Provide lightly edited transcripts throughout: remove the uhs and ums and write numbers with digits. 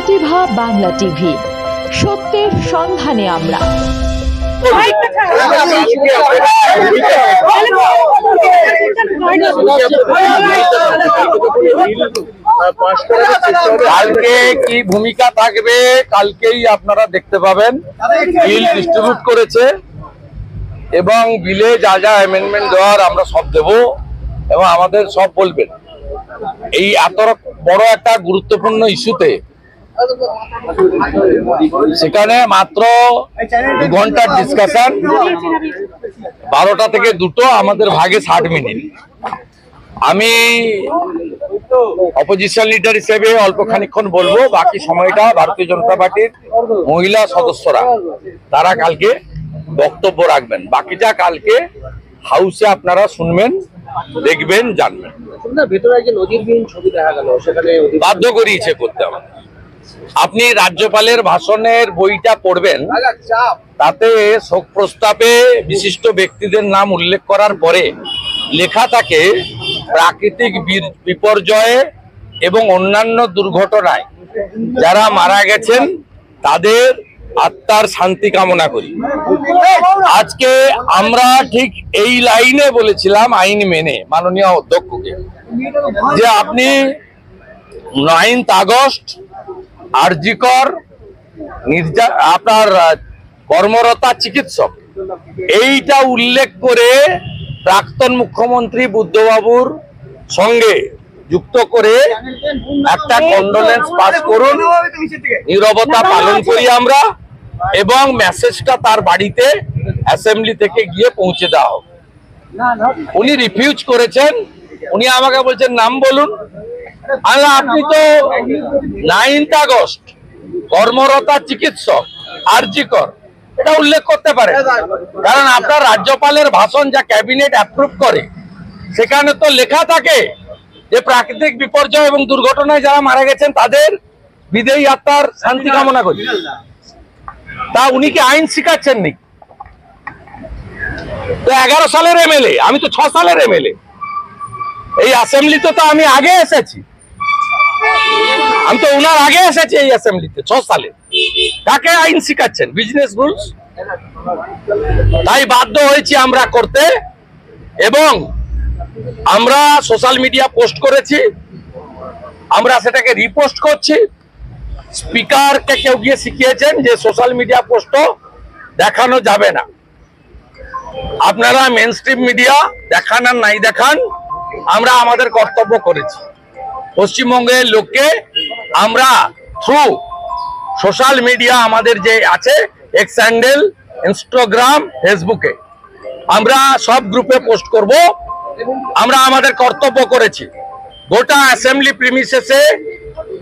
প্রতিভা Bangla TV, সত্যের সন্ধানে আমরা। কালকে কি ভূমিকা থাকবে কালকেই আপনারা দেখতে পাবেন। বিল ডিস্ট্রিবিউট করেছে এবং বিলে যা যা অ্যামেন্ডমেন্ট দেওয়ার আমরা সব দেব এবং আমাদের সব বলবেন। এই এত বড় একটা গুরুত্বপূর্ণ ইস্যুতে সেখানে মাত্র 2 ঘন্টার ডিসকাশন, 12টা থেকে 2টো, আমাদের ভাগে 60 মিনিট। আমি অপোজিশন লিডার হিসেবে অল্প খানিকক্ষণ বলবো, বাকি সময়টা ভারতীয় জনতা পার্টির মহিলা সদস্যরা তারা কালকে বক্তব্য রাখবেন। বাকিটা কালকে হাউসে আপনারা শুনবেন, দেখবেন, জানবেন। বাধ্য করিয়েছে করতে হবে। আপনি রাজ্যপালের ভাষণের বইটা পড়বেন, তাতে শোক প্রস্তাবে বিশিষ্ট ব্যক্তিদের নাম উল্লেখ করার পরে লেখা থাকে প্রাকৃতিক বিপর্যয়ে এবং অন্যান্য দুর্ঘটনায় যারা মারা গেছেন তাদের আত্মার শান্তি কামনা করি। আজকে আমরা ঠিক এই লাইনে বলেছিলাম আইন মেনে মাননীয় অধ্যক্ষকে, যে আপনি 9 আগস্ট আরজিকর আপনার কর্মরতা চিকিৎসক এইটা উল্লেখ করে প্রাক্তন মুখ্যমন্ত্রী বুদ্ধবাবুর সঙ্গে যুক্ত করে একটা কন্ডোলেন্স পাস করুন, নীরবতা পালন করি আমরা, এবং মেসেজটা তার বাড়িতে অ্যাসেম্বলি থেকে গিয়ে পৌঁছে দেওয়া হোক। উনি রিফিউজ করেছেন। উনি আমাকে বলছেন নাম বলুন। আপনি তো 9 আগস্ট কর্মরতা চিকিৎসক আরজিকর এটা উল্লেখ করতে পারেন, কারণ আপনার রাজ্যপালের ভাষণ যা ক্যাবিনেট অ্যাপ্রুভ করে সেখানে তো লেখা থাকে যে প্রাকৃতিক বিপর্যয় এবং দুর্ঘটনায় যারা মারা গেছেন তাদের বিদেয়ী আত্মার শান্তি কামনা করি। তা উনি কি আইন শিখাচ্ছেন নি? তো 11 সালের এমএলএ, আমি তো 6 সালের এমএলএ। এই অ্যাসেম্বলিতে তো আমি আগে এসেছি, আমি তো ওনার আগে এসেছি এই অ্যাসেম্বলিতে 6 সালে। কাকে আইন শিখাচ্ছেন? Business rules. তাই বাধ্য হয়েছি আমরা করতে, এবং আমরা সোশ্যাল মিডিয়া পোস্ট করেছি, আমরা সেটাকে রিপোস্ট করছি। স্পিকারকে কেউ গিয়ে শিখিয়েছেন যে সোশ্যাল মিডিয়া পোস্টও দেখানো যাবে না। আপনারা মেইনস্ট্রিম মিডিয়া দেখান আর নাই দেখান, আমরা আমাদের কর্তব্য করেছি। পশ্চিমবঙ্গের লোককে আমরা থ্রু সোশ্যাল মিডিয়া আমাদের যে আছে এক্স হ্যান্ডেল, ইনস্টাগ্রাম, ফেসবুকে আমরা সব গ্রুপে পোস্ট করব। আমরা আমাদের কর্তব্য করেছি। গোটা অ্যাসেম্বলি প্রিমিসেসে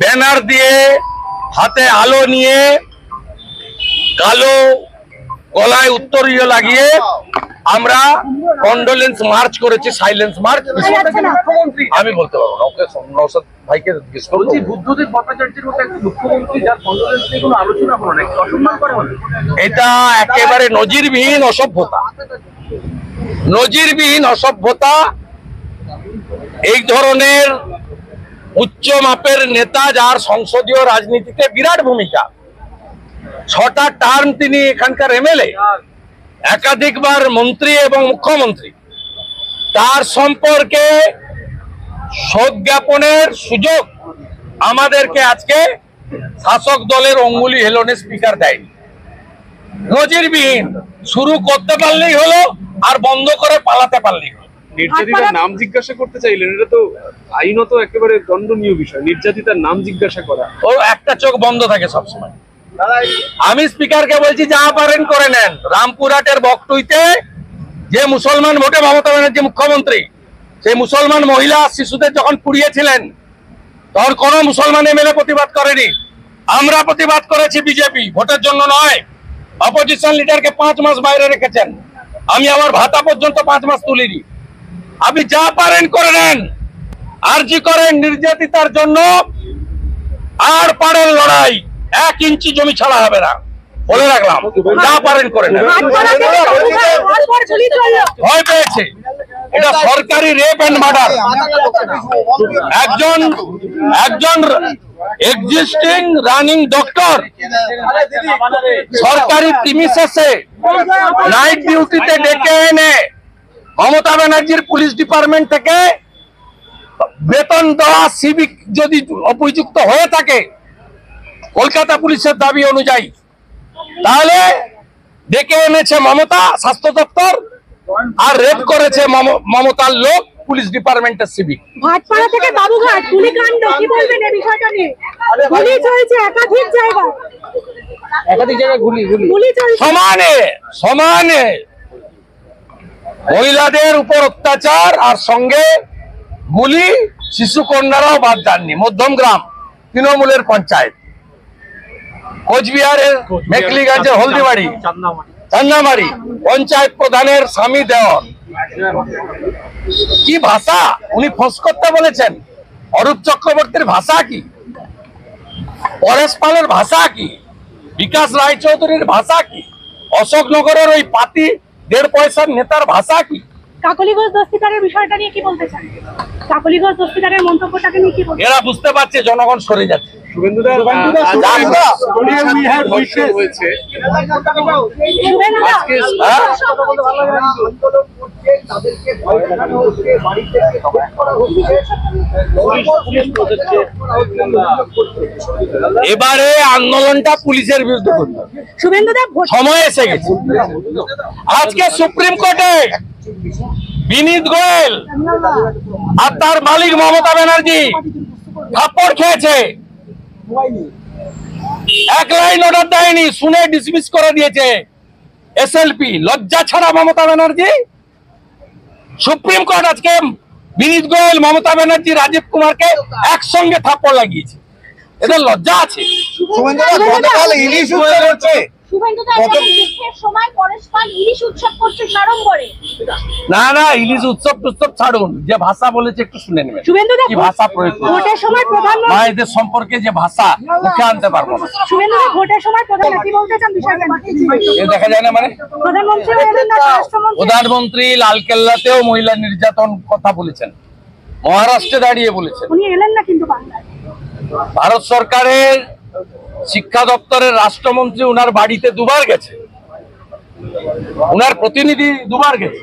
ব্যানার দিয়ে, হাতে আলো নিয়ে, কালো গলায় উত্তরীয় লাগিয়ে আমরা কন্ডোলেন্স মার্চ করেছি, সাইলেন্স মার্চ। আমি বলতে পারবো না, ওকে নওশাদ ভাইকে জিজ্ঞেস করব। বুদ্ধদেব ভট্টাচার্যের মতো একটা মুখ্যমন্ত্রী যার কন্ডোলেন্স নিয়ে কোনো আলোচনা হলো না, অসম্মান করা হলো। এটা একেবারে নজিরবিহীন অসভ্যতা, নজিরবিহীন অসভ্যতা। এই ধরনের উচ্চ মাপের নেতা যার সংসদীয় রাজনীতিতে বিরাট ভূমিকা, 6টা টার্ম তিনি এখানকার এমএলএ, একাধিকবার মন্ত্রী এবং মুখ্যমন্ত্রী, তার সম্পর্কে শোক জ্ঞাপনের সুযোগ আমাদেরকে আজকে শাসক দলের অঙ্গুলি হেলনে স্পিকার দেয়নি। নজিরবিহীন। শুরু করতে পারলেই হলো, আর বন্ধ করে পালাতে পারলেই হলো। নির্যাতিতার নাম জিজ্ঞাসা করতে চাইলেন, এটা তো আইনত একেবারে দণ্ডনীয় বিষয়, নির্যাতিতার নাম জিজ্ঞাসা করা। ও একটা চোখ বন্ধ থাকে সবসময়। আমি স্পিকারকে বলছি যা পারেন করে নেন। রামপুরহাটের বকটুইতে যে মুসলমান ভোটে মমতা ব্যানার্জি মুখ্যমন্ত্রী, সেই মুসলমান মহিলা শিশুদের যখন পুড়িয়েছিলেন তখন কোন মুসলমান এমএলএ প্রতিবাদ করেনি। আমরা প্রতিবাদ করেছি, বিজেপি, ভোটের জন্য নয়। অপোজিশন লিডারকে 5 মাস বাইরে রেখেছেন, আমি আমার ভাতা পর্যন্ত 5 মাস তুলিনি। আপনি যা পারেন করে নেন। আরজি করেন নির্যাতিতার জন্য, আর পারেন লড়াই, 1 ইঞ্চি জমি ছাড়া হবে না, বলে রাখলাম। যা পারেন করে নেন। ভয় পেয়েছে, এটা সরকারি রেপ এন্ড মার্ডার। একজন এক্সিস্টিং রানিং ডক্টর সরকারি প্রিমিসেসে নাইট ডিউটিতে ডেকে এনে মমতা ব্যানার্জির পুলিশ ডিপার্টমেন্ট থেকে বেতন দেওয়া সিভিক যদি উপযুক্ত হয়ে থাকে কলকাতা পুলিশের দাবি অনুযায়ী, তাহলে ডেকে এনেছে মমতা স্বাস্থ্য দপ্তর আর রেড করেছে মমতার লোক পুলিশ ডিপার্টমেন্টের সিভিক। ভাটপাড়া থেকে বাবুঘাট গুলিকাণ্ড, কি বলবেন এই বিষয়টা নিয়ে? গুলি চলছে একাধিক জায়গায় গুলি চলছে সমানে সমানে মহিলাদের উপর অত্যাচার আর সঙ্গে গুলি, শিশু কন্যারাও বাদ যাননি। মধ্যমগ্রাম তৃণমূলের পঞ্চায়েত, কোচবিহারের মেকলিগঞ্জের হলদিবাড়ি চান্নামারি পঞ্চায়েত প্রধানের স্বামী দেওর। কি ভাষা উনি ফোঁস করতে বলেছেন? অরূপ চক্রবর্তীর ভাষা কি? পরেশ পালের ভাষা কি? বিকাশ রায়চৌধুরীর ভাষা কি? অশোকনগরের ওই পাতি 1.5 পয়সার নেতার ভাষা কি? কাকলিগঞ্জ দস্তিদারের বিষয়টা নিয়ে কি বলতে চান? কাকলিগঞ্জ দস্তিদারের মন্তব্যটাকে নিয়ে কি বলতে? এরা বুঝতে পারছে জনগণ সরে যাচ্ছে। শুভেন্দুদা হয়েছে শুভেন্দুদা, আজকে হ্যাঁ? এবারে আন্দোলনটা পুলিশের বিরুদ্ধে করতে হবে। শুভেন্দুদা ভোট সময় এসে গেছে। আজকে সুপ্রিম কোর্টে বিনীত গোয়েল আর তার মালিক মমতা ব্যানার্জি থাপ্পড় খেয়েছে, 1 লাইন অর্ডার দেয়নি, শুনে ডিসমিস করে দিয়েছে এসএলপি। লজ্জা ছাড়া মমতা ব্যানার্জি। সুপ্রিম কোর্ট আজকে বিনীত গোয়েল, মমতা ব্যানার্জি, রাজীব কুমারকে একসঙ্গে থাপ্পড় লাগিয়েছে। এদের লজ্জা আছে? শুভেন্দুদা দুঃখের সময় পরেশ পাল ইলিশ উৎসব করছে সাড়ম্বরে। না না, ইলিশ উৎসব টুৎসব ছাড়ুন, যে ভাষা বলেছে একটু শুনে নেবেন। শুভেন্দুদা কি ভাষা প্রয়োগ করছে? ভোটের সময় প্রধানমন্ত্রী মায়েদের সম্পর্কে যে ভাষা মুখে আনতে পারবো না। শুভেন্দুদা ভোটের সময় প্রধানমন্ত্রী বলতে চান বিষয়টা? এ দেখা যায় না মানে? প্রধানমন্ত্রী এলেন না, স্বরাষ্ট্রমন্ত্রী। প্রধানমন্ত্রী লালকেল্লাতেও মহিলা নির্যাতন কথা বলেছেন, মহারাষ্ট্রে দাঁড়িয়ে বলেছেন। উনি এলেন না কিন্তু বাংলায়। ভারত সরকারের শিক্ষা দপ্তরের রাষ্ট্রমন্ত্রী উনার বাড়িতে দুবার গেছে, উনার প্রতিনিধি দুবার গেছে।